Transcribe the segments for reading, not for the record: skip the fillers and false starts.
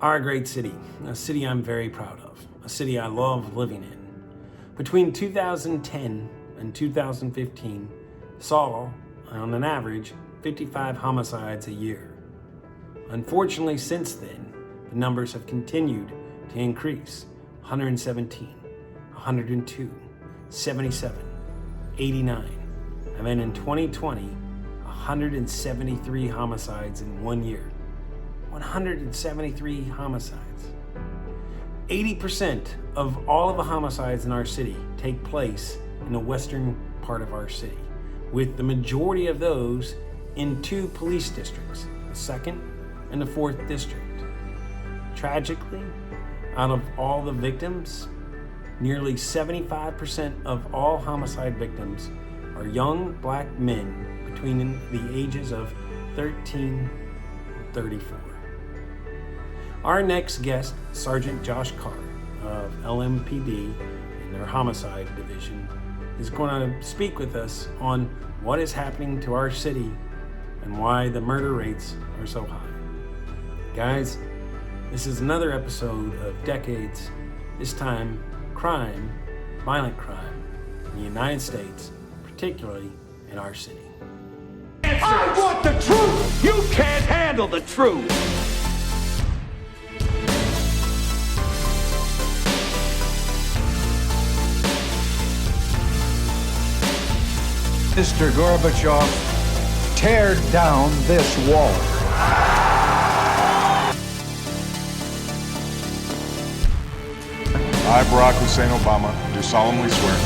Our great city, a city I'm very proud of, a city I love living in. Between 2010 and 2015, saw, on an average, 55 homicides a year. Unfortunately, since then, the numbers have continued to increase: 117, 102, 77, 89, and then in 2020, 173 homicides in 1 year. 173 homicides. 80% of all of the homicides in our city take place in the western part of our city, with the majority of those in two police districts, the 2nd and the 4th district. Tragically, out of all the victims, nearly 75% of all homicide victims are young black men between the ages of 13 and 34. Our next guest, Sergeant Josh Carr of LMPD in their Homicide Division, is going to speak with us on what is happening to our city and why the murder rates are so high. Guys, this is another episode of Decades, this time crime, violent crime, in the United States, particularly in our city. I want the truth! You can't handle the truth! Mr. Gorbachev, tear down this wall. I, Barack Hussein Obama, do solemnly swear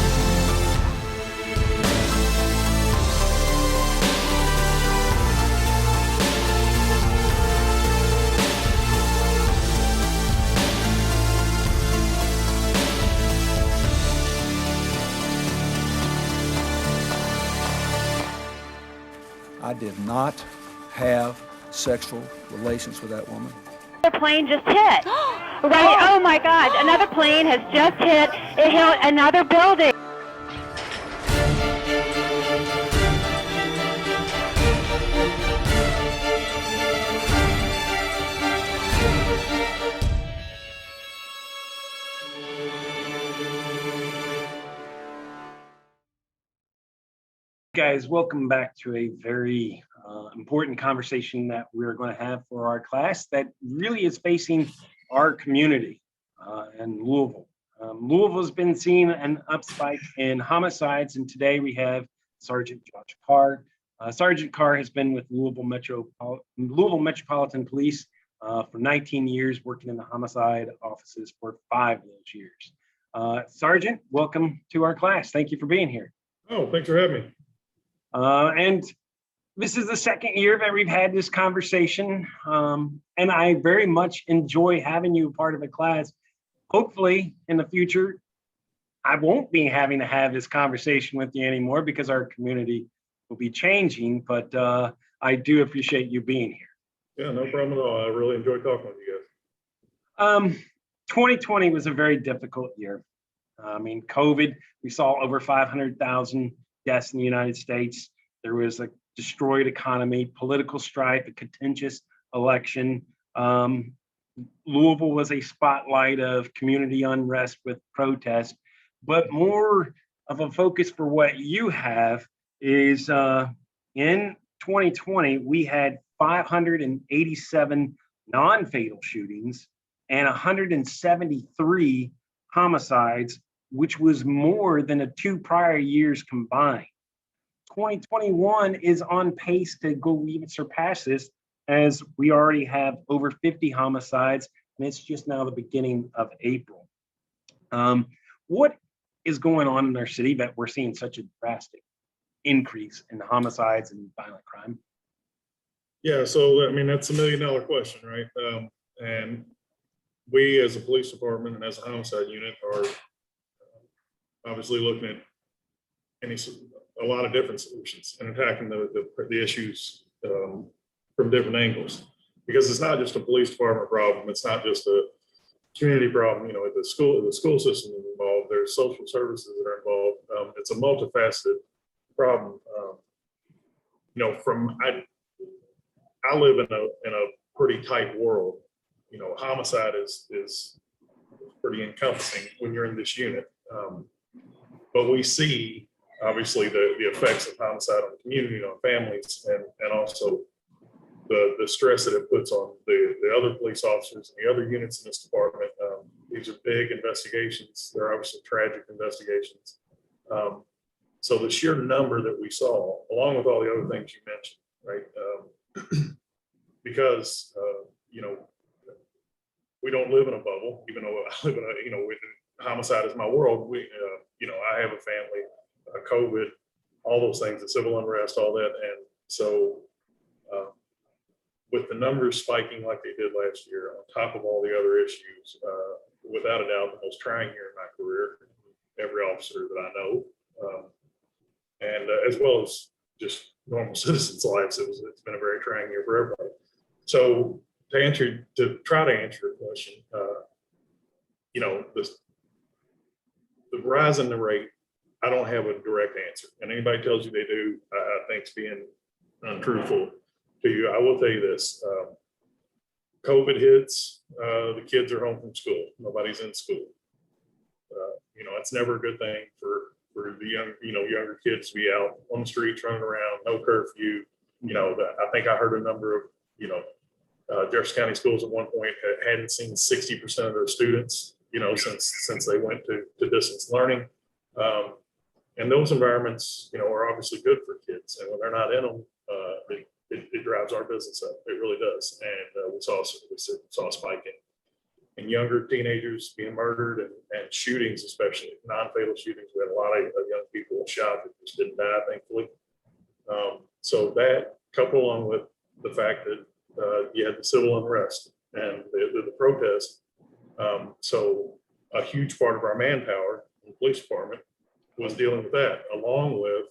I did not have sexual relations with that woman. Another plane just hit. Right, oh my God, another plane has just hit. It hit another building. Guys, welcome back to a very important conversation that we're going to have for our class that really is facing our community in Louisville. Louisville's been seeing an upspike in homicides, and today we have Sergeant Josh Carr. Sergeant Carr has been with Louisville Metropolitan Police for 19 years, working in the homicide offices for 5 of those years. Sergeant, welcome to our class. Thank you for being here. Oh, thanks for having me. And this is the second year that we've had this conversation, and I very much enjoy having you part of a class. Hopefully, in the future, I won't be having to have this conversation with you anymore because our community will be changing, but I do appreciate you being here. Yeah, no problem at all. I really enjoy talking with you guys. 2020 was a very difficult year. I mean, COVID, we saw over 500,000 deaths in the United States. There was a destroyed economy, political strife, a contentious election. Louisville was a spotlight of community unrest with protests, but more of a focus for what you have is in 2020, we had 587 non-fatal shootings and 173 homicides, which was more than the 2 prior years combined. 2021 is on pace to go even surpass this, as we already have over 50 homicides, and it's just now the beginning of April. What is going on in our city that we're seeing such a drastic increase in homicides and violent crime? Yeah, so I mean, that's $1 million question, right? And we as a police department and as a homicide unit are obviously looking at a lot of different solutions and attacking the issues from different angles, because it's not just a police department problem. It's not just a community problem. You know, the school system is involved. There's social services that are involved. It's a multifaceted problem. You know, I live in a pretty tight world, homicide is pretty encompassing when you're in this unit. But we see obviously the effects of homicide on the community, on families, and also the stress that it puts on the other police officers and the other units in this department. These are big investigations. They're obviously tragic investigations. So the sheer number that we saw, along with all the other things you mentioned, right? Because, we don't live in a bubble, even though I live in homicide is my world. I have a family, COVID, all those things, the civil unrest, all that. And so with the numbers spiking like they did last year, on top of all the other issues, without a doubt, the most trying year in my career, every officer that I know, and as well as just normal citizens' lives, it's been a very trying year for everybody. So to try to answer your question, the rise in the rate, I don't have a direct answer, and anybody tells you they do, I think's being untruthful to you. I will tell you this: COVID hits, the kids are home from school. Nobody's in school. It's never a good thing for the younger kids to be out on the streets running around, no curfew. I think I heard a number of, Jefferson County schools at one point hadn't seen 60% of their students, since they went to distance learning. And those environments, are obviously good for kids. And when they're not in them, it drives our business up. It really does. And we saw a spike in younger teenagers being murdered and shootings, especially non-fatal shootings. We had a lot of young people shot that just didn't die, thankfully. So that, coupled along with the fact that you had the civil unrest and the protest. So a huge part of our manpower in the police department was dealing with that, along with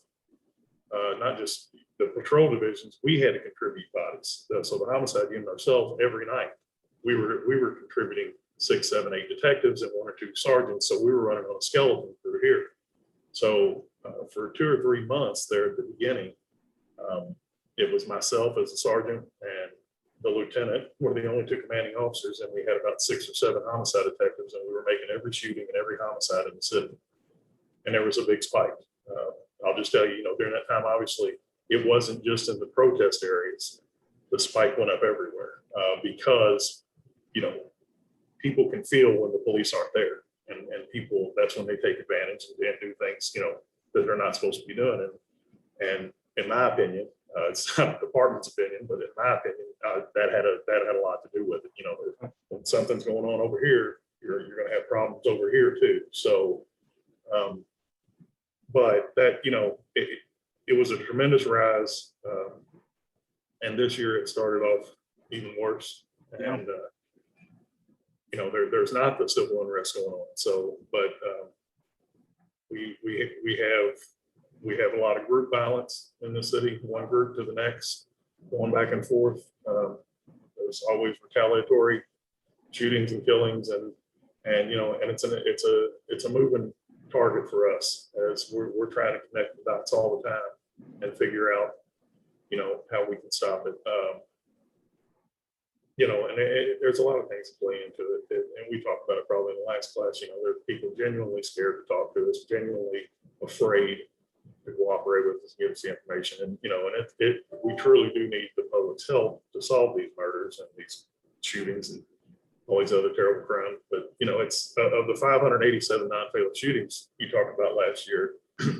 not just the patrol divisions. We had to contribute bodies. So the homicide unit ourselves, every night, we were contributing 6, 7, 8 detectives and 1 or 2 sergeants. So we were running on a skeleton crew here. So for 2 or 3 months there at the beginning, it was myself as a sergeant and the lieutenant were the only 2 commanding officers, and we had about 6 or 7 homicide detectives, and we were making every shooting and every homicide in the city. And there was a big spike. I'll just tell you, during that time, obviously, it wasn't just in the protest areas. The spike went up everywhere because, people can feel when the police aren't there, and people, that's when they take advantage and do things, that they're not supposed to be doing. And in my opinion, it's not the department's opinion, but in my opinion, that had a lot to do with it. When something's going on over here, you're going to have problems over here too. So, but that, it was a tremendous rise. And this year it started off even worse. And, there's not the civil unrest going on. So, but we have a lot of group violence in the city, one group to the next, going back and forth. There's always retaliatory shootings and killings, and it's a moving target for us as we're trying to connect the dots all the time and figure out, how we can stop it. There's a lot of things that play into it, and we talked about it probably in the last class. There's people genuinely scared to talk to us, genuinely afraid to cooperate with us, give us the information, and we truly do need the public's help to solve these murders and these shootings and all these other terrible crimes. But it's of the 587 non-fatal shootings you talked about last year.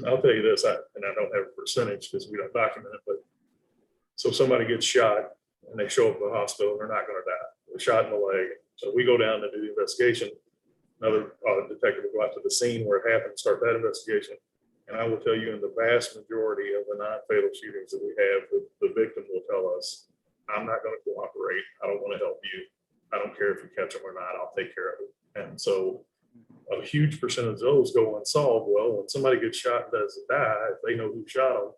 I'll tell you this, and I don't have a percentage because we don't document it, but so somebody gets shot and they show up at the hospital, they're not going to die. They're shot in the leg. So we go down to do the investigation. Another detective will go out to the scene where it happened, start that investigation. And I will tell you, in the vast majority of the non-fatal shootings that we have, the victim will tell us, I'm not going to cooperate. I don't want to help you. I don't care if you catch them or not. I'll take care of it. And so a huge percentage of those go unsolved. Well, when somebody gets shot and doesn't die, if they know who shot them,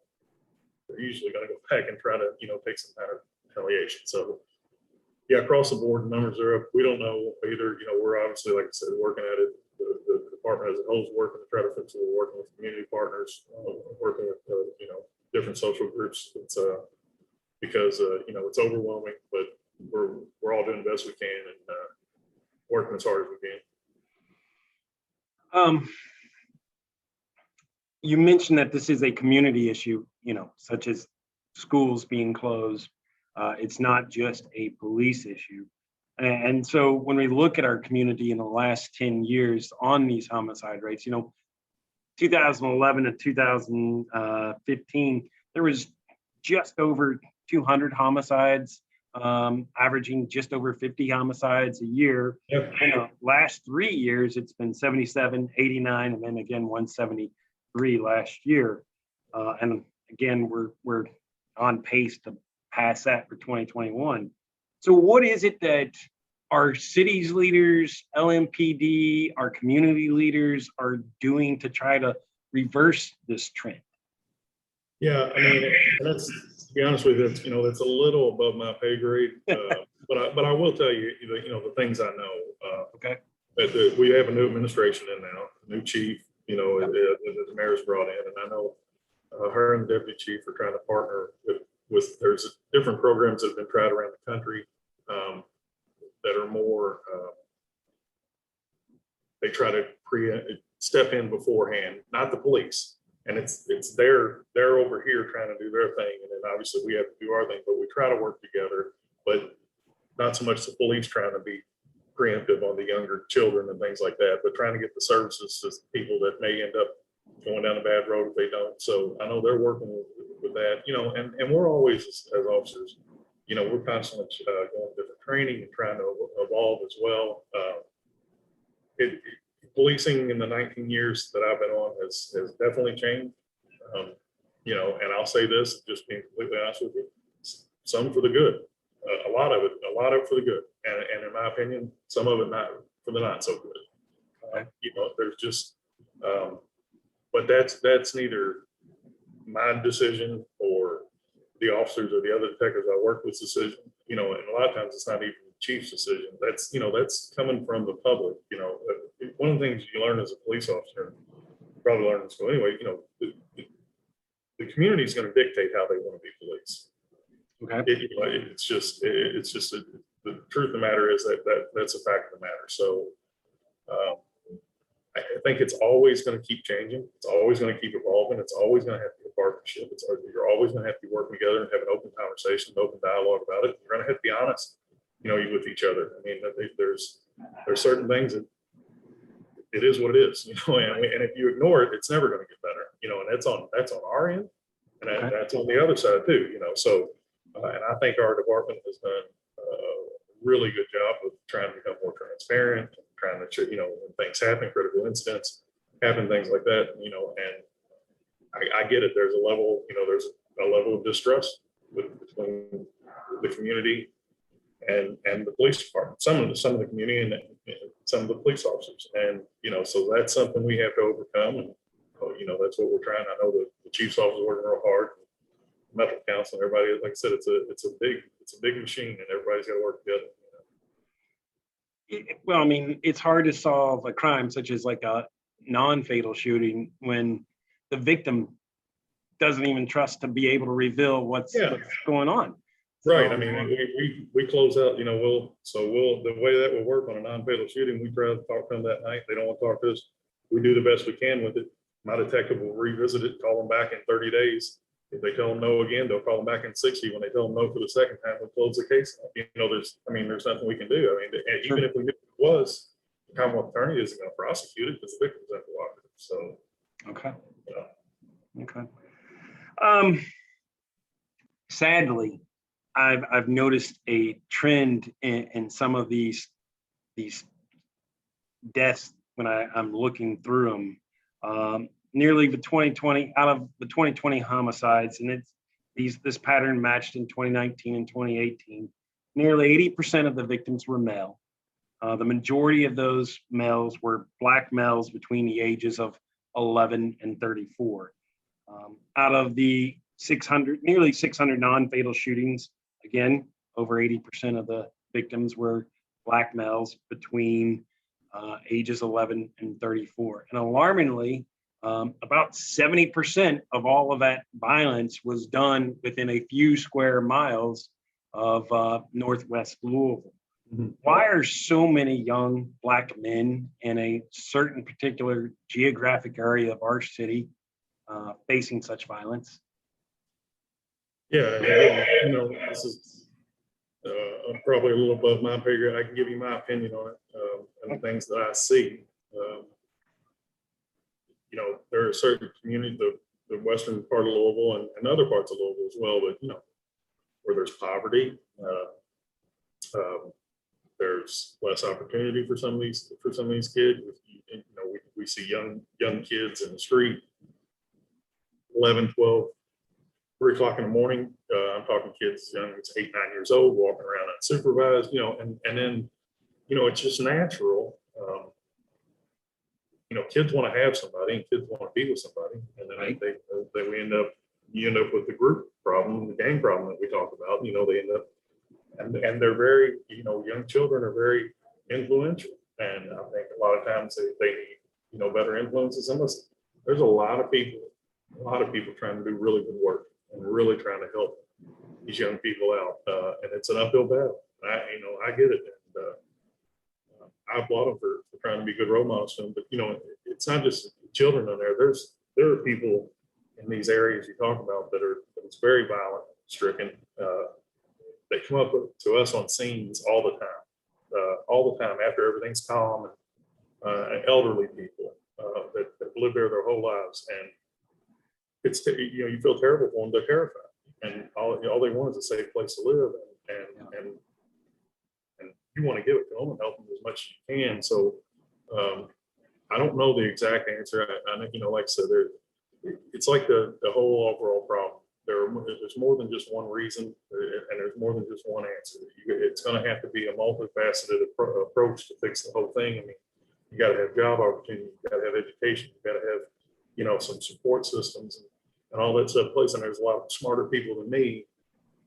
they're usually going to go back and try to, take some kind of retaliation. So yeah, across the board, the numbers are up. We don't know either. We're obviously, like I said, working at it. The department as a whole is working to try to fix it. We're working with community partners, working with, different social groups. It's because, it's overwhelming, but we're all doing the best we can and working as hard as we can. You mentioned that this is a community issue, such as schools being closed. It's not just a police issue. And so when we look at our community in the last 10 years on these homicide rates, 2011 to 2015, there was just over 200 homicides, averaging just over 50 homicides a year. Yep. In the last 3 years, it's been 77, 89, and then again 173 last year. And again, we're on pace to pass that for 2021. So what is it that our city's leaders, LMPD, our community leaders are doing to try to reverse this trend? Yeah, I mean, that's, to be honest with you, that's a little above my pay grade. But I will tell you, the things I know. Okay. That we have a new administration in now, a new chief, that the mayor's brought in, and I know her and the deputy chief are trying to partner with there's different programs that have been tried around the country that are more, they try to step in beforehand, not the police. And it's they're over here trying to do their thing, and then obviously we have to do our thing, but we try to work together, but not so much the police trying to be preemptive on the younger children and things like that, but trying to get the services to people that may end up going down a bad road if they don't. So I know they're working with that, and we're always as officers, we're constantly going different training and trying to evolve as well. Policing in the 19 years that I've been on has definitely changed. And I'll say this, just being completely honest with you, some for the good, a lot of it for the good. And in my opinion, some of it not for the not so good. There's just, but that's neither my decision or the officers or the other detectives I work with decision, and a lot of times it's not even the chief's decision. That's coming from the public. One of the things you learn as a police officer, you probably learn in school anyway, the community is going to dictate how they want to be policed. Okay. It's just the truth of the matter is that's a fact of the matter. So I think it's always going to keep changing. It's always going to keep evolving. It's always going to have to be a partnership. You're always going to have to be working together and have an open conversation, an open dialogue about it. You're going to have to be honest, with each other. I mean, there's certain things that it is what it is, and if you ignore it, it's never going to get better, and that's on our end, and that's on the other side too, so, and I think our department has done a really good job of trying to become more transparent, trying to, when things happen, critical incidents happen, things like that, and I get it. There's a level, there's a level of distrust between the community and the police department, some of the community and some of the police officers. And, so that's something we have to overcome. And, that's what we're trying. I know the chief's office is working real hard, medical council, and everybody, like I said, it's a big machine and everybody's got to work together. Well, I mean, it's hard to solve a crime such as like a non-fatal shooting when the victim doesn't even trust to be able to reveal what's going on. Right. So, I mean, we close out, the way that will work on a non-fatal shooting, we try to talk to them that night. They don't want to talk to us. We do the best we can with it. My detective will revisit it, call them back in 30 days. If they tell them no again, they'll call them back in 60. When they tell them no for the second time, we'll close the case. There's nothing we can do. I mean, even if we knew it was, the Commonwealth Attorney isn't going to prosecute it because the victim's uncooperative. So, okay. Okay. Sadly, I've noticed a trend in some of these deaths when I'm looking through them. Nearly the 2020 out of the 2020 homicides, and this pattern matched in 2019 and 2018. Nearly 80% of the victims were male. The majority of those males were Black males between the ages of 11 and 34. Out of the nearly 600 non-fatal shootings, again, over 80% of the victims were Black males between ages 11 and 34. And alarmingly, about 70% of all of that violence was done within a few square miles of Northwest Louisville. Mhm. Why are so many young Black men in a certain particular geographic area of our city facing such violence? Yeah, and again, this is probably a little above my pay grade. I can give you my opinion on it and the things that I see. There are certain communities, the western part of Louisville and other parts of Louisville as well, but where there's poverty, there's less opportunity for some of these kids. We see young kids in the street, 11, 12, 3 o'clock in the morning. I'm talking kids young as 8, 9 years old, walking around unsupervised, and then, it's just natural. Kids want to have somebody and kids want to be with somebody. And then Right. you end up with the group problem, the gang problem that we talked about. They end up, and they're very, young children are very influential. And I think a lot of times they need, better influences. And listen, there's a lot of people trying to do really good work and really trying to help these young people out. And it's an uphill battle. I get it. And I applaud them for trying to be good role models to them. But, it's not just children in there. There are people in these areas you talk about it's very violent, stricken. They come up to us on scenes all the time after everything's calm, and elderly people that live there their whole lives. And it's, you feel terrible for them. They're terrified. And all they want is a safe place to live. And you want to give it to them and help them as much as you can. So I don't know the exact answer. I think, like I said, it's like the whole overall problem. There's more than just one reason, and there's more than just one answer. It's going to have to be a multifaceted approach to fix the whole thing. I mean, you got to have job opportunity, you got to have education, you got to have, some support systems and all that stuff in place. And there's a lot of smarter people than me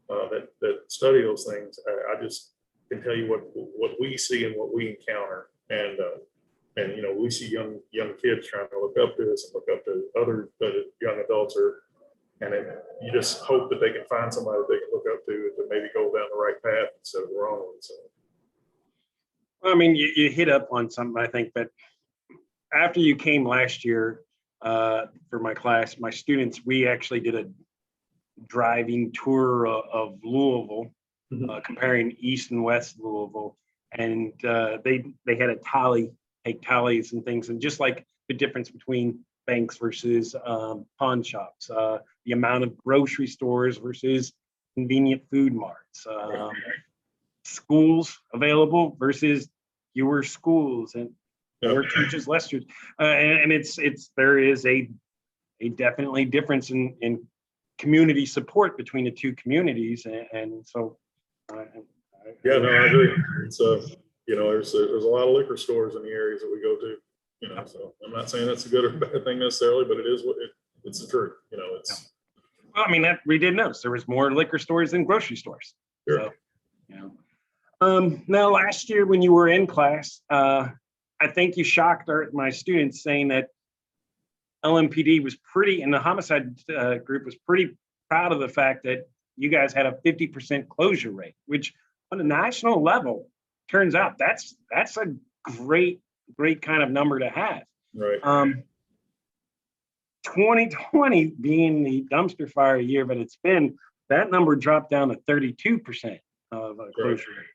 that study those things. I just can tell you what we see and what we encounter. And we see young kids trying to look up to us and look up to other young adults, and you just hope that they can find somebody that they can look up to maybe go down the right path instead of the wrong one. So, Well, I mean, you hit up on something, I think, but after you came last year for my class, my students, we actually did a driving tour of Louisville, comparing East and West Louisville, and they had a take tallies and things, and just like the difference between banks versus pawn shops, the amount of grocery stores versus convenient food marts, schools available versus fewer schools, and more teachers, less teachers, and there is a definitely difference in community support between the two communities, and so. I agree. It's there's a lot of liquor stores in the areas that we go to. So I'm not saying that's a good or bad thing necessarily, but it is it's the truth. Well, I mean, that we did notice there was more liquor stores than grocery stores. Sure. So, now last year when you were in class, I think you shocked my students saying that LMPD was and the homicide group was pretty proud of the fact that you guys had a 50% closure rate, which on a national level turns out that's a great kind of number to have. Right. 2020 being the dumpster fire year that it's been, that number dropped down to 32% of closure rate.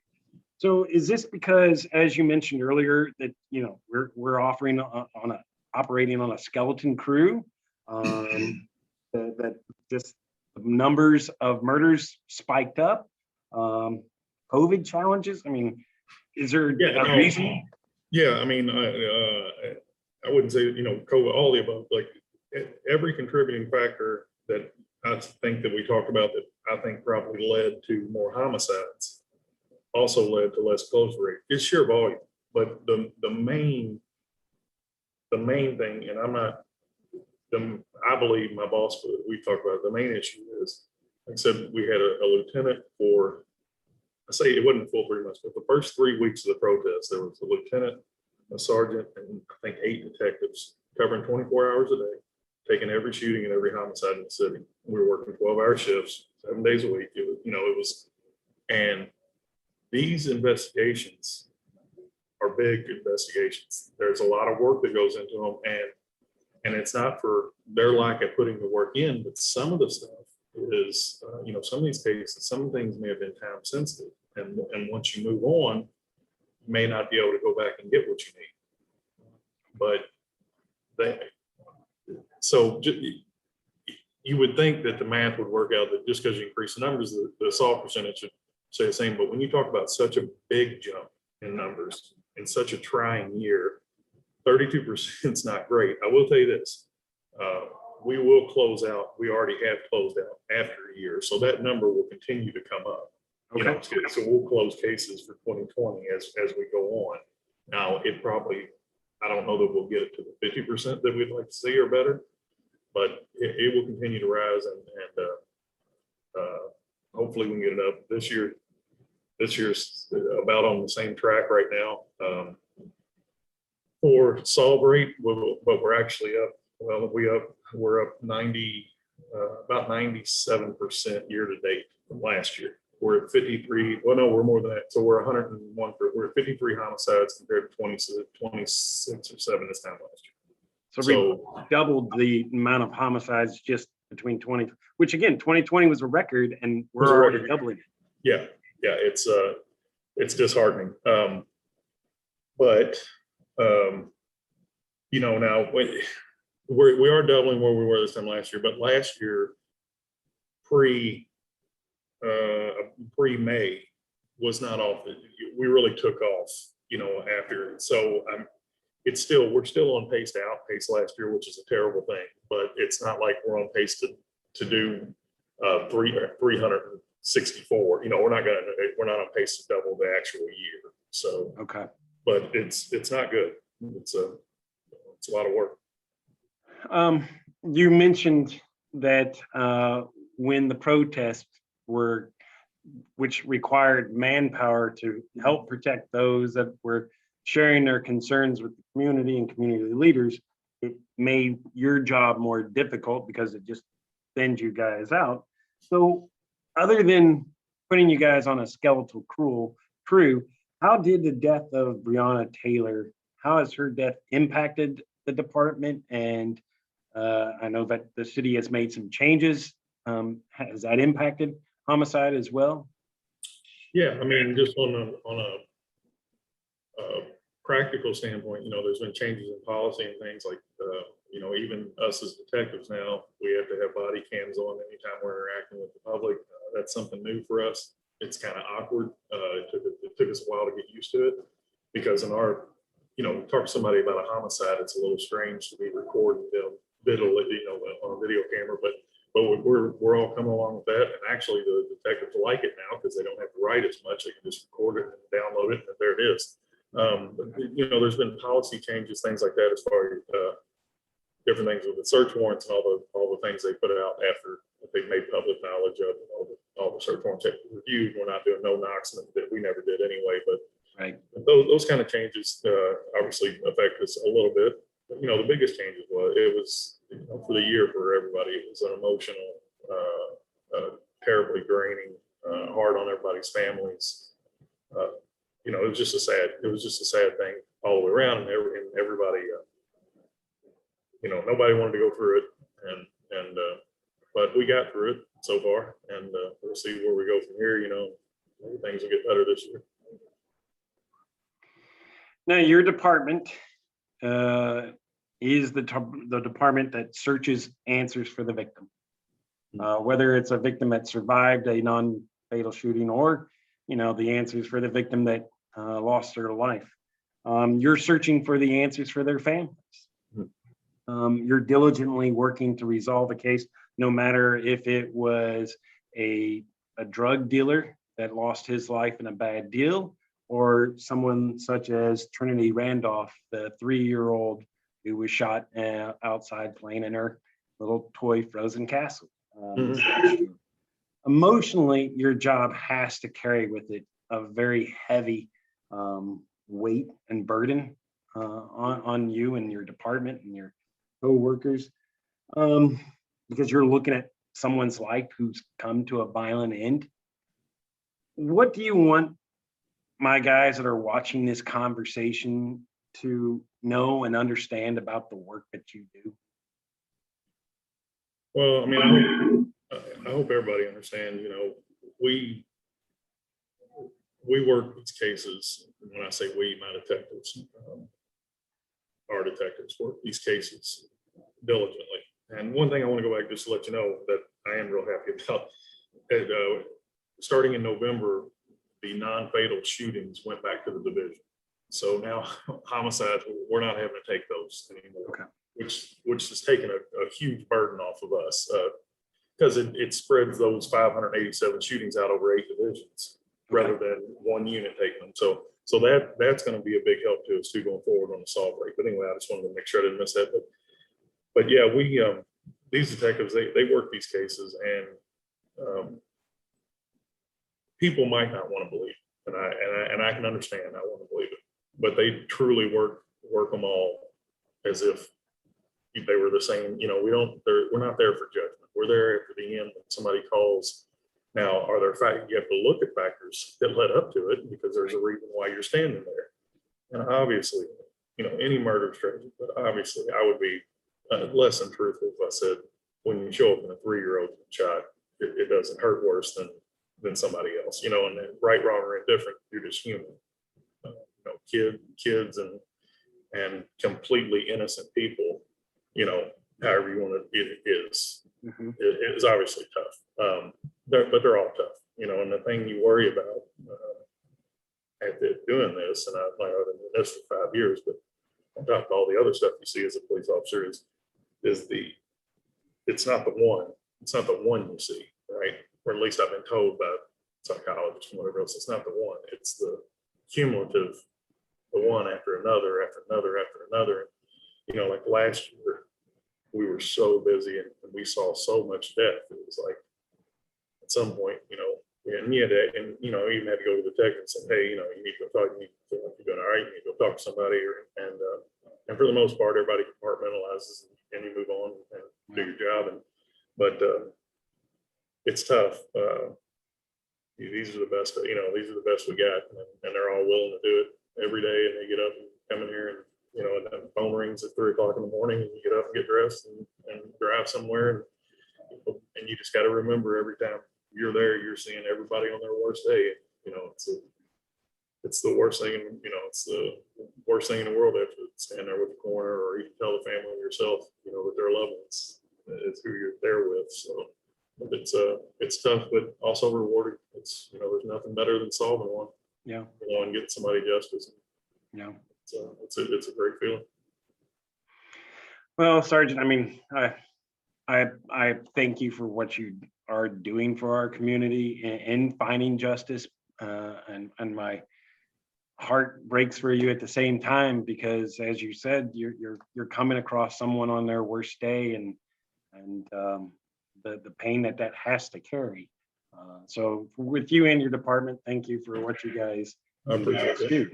So is this because, as you mentioned earlier, that we're operating on a skeleton crew, that just the numbers of murders spiked up, COVID challenges? I mean, is there a reason? Yeah, I mean, I wouldn't say COVID, all the above. Like every contributing factor that I think that we talked about that I think probably led to more homicides also led to less closure rate. It's sheer volume, but the main thing, and I believe my boss, we talked about it, the main issue is, like I said, we had a lieutenant for, I say it wasn't full 3 months, but the first 3 weeks of the protest, there was a lieutenant, a sergeant, and I think 8 detectives covering 24 hours a day, taking every shooting and every homicide in the city. We were working 12-hour shifts, 7 days a week. It was And these investigations are big investigations. There's a lot of work that goes into them, and it's not for their lack of putting the work in, but some of the stuff is, some of these cases, some things may have been time sensitive, and once you move on, you may not be able to go back and get what you need. But you would think that the math would work out that just because you increase the numbers, the solve percentage should stay the same. But when you talk about such a big jump in numbers in such a trying year, 32% is not great. I will tell you this, we will close out. We already have closed out after a year. So that number will continue to come up. Okay. So we'll close cases for 2020 as we go on. Now, I don't know that we'll get it to the 50% that we'd like to see or better, but it will continue to rise, and hopefully we can get it up this year. This year's about on the same track right now for solve rate, but we're actually up. Well, we're up 90, about 97% year to date from last year. We're at 53. Well, no, we're more than that. So we're 101. We're at 53 homicides compared to 26 or 7 this time last year. So we doubled the amount of homicides just between 20, which again, 2020 was a record, and we're already doubling it. Yeah, it's disheartening. But now we are doubling where we were this time last year. But last year, pre-May was not off. We really took off, after. So we're still on pace to outpace last year, which is a terrible thing. But it's not like we're on pace to do 364. We're not on pace to double the actual year. So okay, but it's not good. It's a lot of work. You mentioned that when the protests were, which required manpower to help protect those that were sharing their concerns with the community and community leaders, it made your job more difficult because it just thins you guys out. So other than putting you guys on a skeletal crew, how did the death of Breonna Taylor, how has her death impacted the department? And I know that the city has made some changes. Has that impacted homicide as well? Yeah, I mean, just on a practical standpoint, there's been changes in policy and things like, even us as detectives now, we have to have body cams on anytime we're interacting with the public. That's something new for us. It's kind of awkward. It took us a while to get used to it, because in our, talk to somebody about a homicide, it's a little strange to be recording them, on a video camera, but we're all coming along with that. And actually the detectives like it now because they don't have to write as much. They can just record it and download it, and there it is. There's been policy changes, things like that, as far as different things with the search warrants and all the things they put out after they've made public knowledge of all the search warrants that were reviewed. We're not doing no knocks that we never did anyway, but right. Those kind of changes obviously affect us a little bit. But, the biggest changes was for the year for everybody. It was an emotional, terribly draining, hard on everybody's families. It was just a sad thing all the way around, and everybody, nobody wanted to go through it, and but we got through it so far, and we'll see where we go from here. Maybe things will get better this year. Now, your department is the department that searches answers for the victim, whether it's a victim that survived a non-fatal shooting or, the answers for the victim that lost their life. You're searching for the answers for their families. You're diligently working to resolve a case, no matter if it was a drug dealer that lost his life in a bad deal, or someone such as Trinity Randolph, the 3-year-old who was shot outside playing in her little toy frozen castle. Emotionally, your job has to carry with it a very heavy weight and burden on you and your department and your co-workers, because you're looking at someone's life who's come to a violent end. what do you want my guys that are watching this conversation to know and understand about the work that you do? Well, I mean, I hope everybody understands, we work these cases. When I say we, my detectives, our detectives work these cases diligently. And one thing I want to go back just to let you know that I am real happy about, starting in November, the non-fatal shootings went back to the division. So now homicides, we're not having to take those anymore, Okay. which has taken a huge burden off of us because it spreads those 587 shootings out over 8 divisions rather than one unit taking them. So that's going to be a big help to us too going forward on the solve rate. But anyway, I just wanted to make sure I didn't miss that. But yeah, we these detectives they work these cases, and people might not want to believe it, and I can understand. I want to believe it, but they truly work them all as if they were the same. We're not there for judgment. We're there after the end when somebody calls. Now, are there factors? You have to look at factors that led up to it because there's a reason why you're standing there. And obviously, any murder is tragic, but obviously I would be less than truthful if I said when you show up in a 3-year-old shot, it doesn't hurt worse than somebody else, and then right, wrong, or indifferent, you're just human. Kids and completely innocent people, however you want to, it is. Mm-hmm. It is obviously tough. But they're all tough, and the thing you worry about after doing this, and I've been doing this for 5 years, but on top of all the other stuff you see as a police officer is it's not the one you see, right? Or at least I've been told by psychologists and whatever else, it's not the one, it's the cumulative, the one after another, after another, after another. Like last year, we were so busy and we saw so much death. It was like, at some point, and you had to, and even had to go to the detective and say, hey, you need to go talk, you need to feel like you're doing all right, you need to go talk to somebody, and for the most part, everybody compartmentalizes and you move on and do your job. But it's tough. These are the best, these are the best we got, and they're all willing to do it every day, and they get up and come in here, and and the phone rings at 3 o'clock in the morning, and you get up and get dressed and drive somewhere, and you just got to remember every time you're there, you're seeing everybody on their worst day. It's the worst thing, it's the worst thing in the world to have to stand there with the coroner, or you can tell the family yourself, that they're loved ones. It's who you're there with. So it's tough, but also rewarding. It's, there's nothing better than solving one. Yeah. And getting somebody justice. Yeah. It's a great feeling. Well, Sergeant, I mean, I thank you for what you are doing for our community in finding justice, and my heart breaks for you at the same time, because as you said, you're coming across someone on their worst day, and the pain that has to carry. So with you and your department, thank you for what you guys do.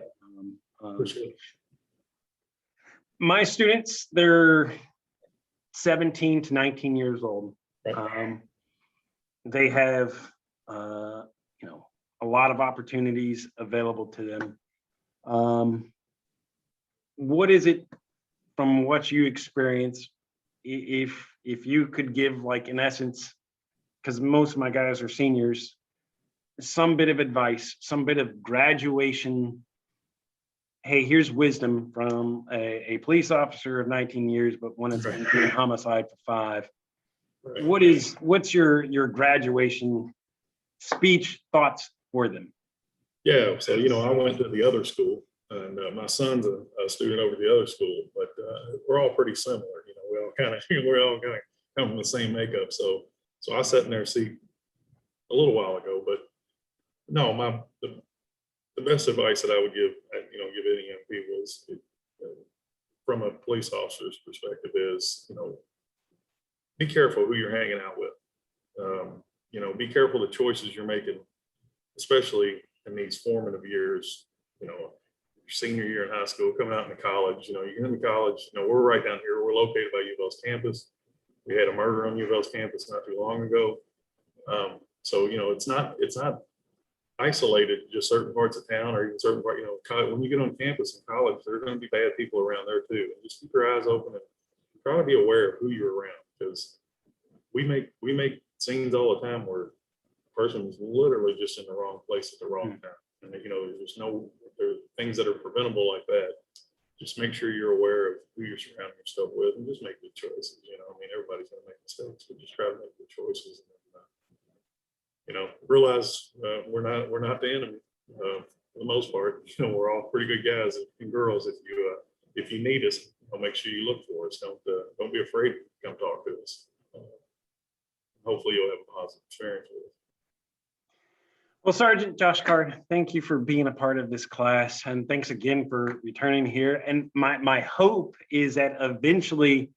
Appreciate it. My students, they're 17 to 19 years old. They have, a lot of opportunities available to them. What is it, from what you experience, if you could give, like, in essence, because most of my guys are seniors, some bit of advice, some bit of graduation, hey, here's wisdom from a police officer of 19 years, but one that's been doing homicide for 5. Right. What's your graduation speech thoughts for them? Yeah, so I went to the other school, and my son's a student over the other school, but we're all pretty similar. We all kind of come from the same makeup. So I sat in their seat a little while ago, but no, the best advice that I would give any young people is, from a police officer's perspective, is be careful who you're hanging out with. Be careful the choices you're making, especially in these formative years. Your senior year in high school, coming out into college. You get into college. We're right down here. We're located by U of L's campus. We had a murder on U of L's campus not too long ago. So it's not isolated to just certain parts of town or even certain part, when you get on campus in college, there are going to be bad people around there too. And just keep your eyes open and try to be aware of who you're around, because we make scenes all the time where a person is literally just in the wrong place at the wrong time. And there's things that are preventable like that. Just make sure you're aware of who you're surrounding yourself with and just make good choices. Everybody's going to make mistakes, but just try to make good choices. Realize we're not the enemy for the most part. We're all pretty good guys and girls. If you need us, make sure you look for us. Don't be afraid to come talk to us. Hopefully you'll have a positive experience with it. Well, Sergeant Josh Carr, thank you for being a part of this class, and thanks again for returning here. And my hope is that eventually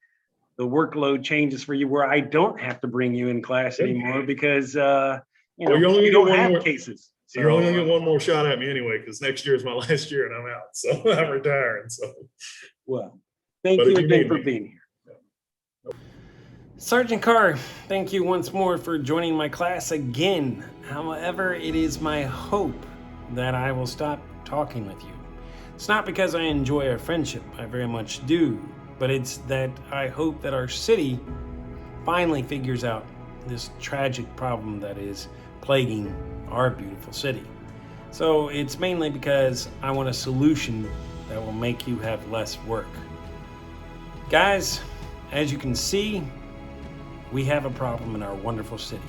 the workload changes for you, where I don't have to bring you in class anymore, because you don't have cases. So, you're only gonna get one more shot at me anyway, because next year is my last year and I'm out, so I'm retiring. So, well, thank you again for being here. Sergeant Carr, thank you once more for joining my class again. However, it is my hope that I will stop talking with you. It's not because I enjoy our friendship, I very much do, but it's that I hope that our city finally figures out this tragic problem that is plaguing our beautiful city. So it's mainly because I want a solution that will make you have less work. Guys, as you can see, we have a problem in our wonderful city.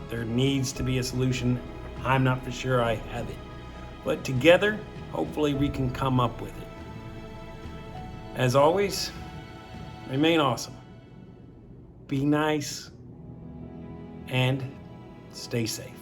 There needs to be a solution. I'm not for sure I have it, but together, hopefully we can come up with it. As always, remain awesome, be nice, and stay safe.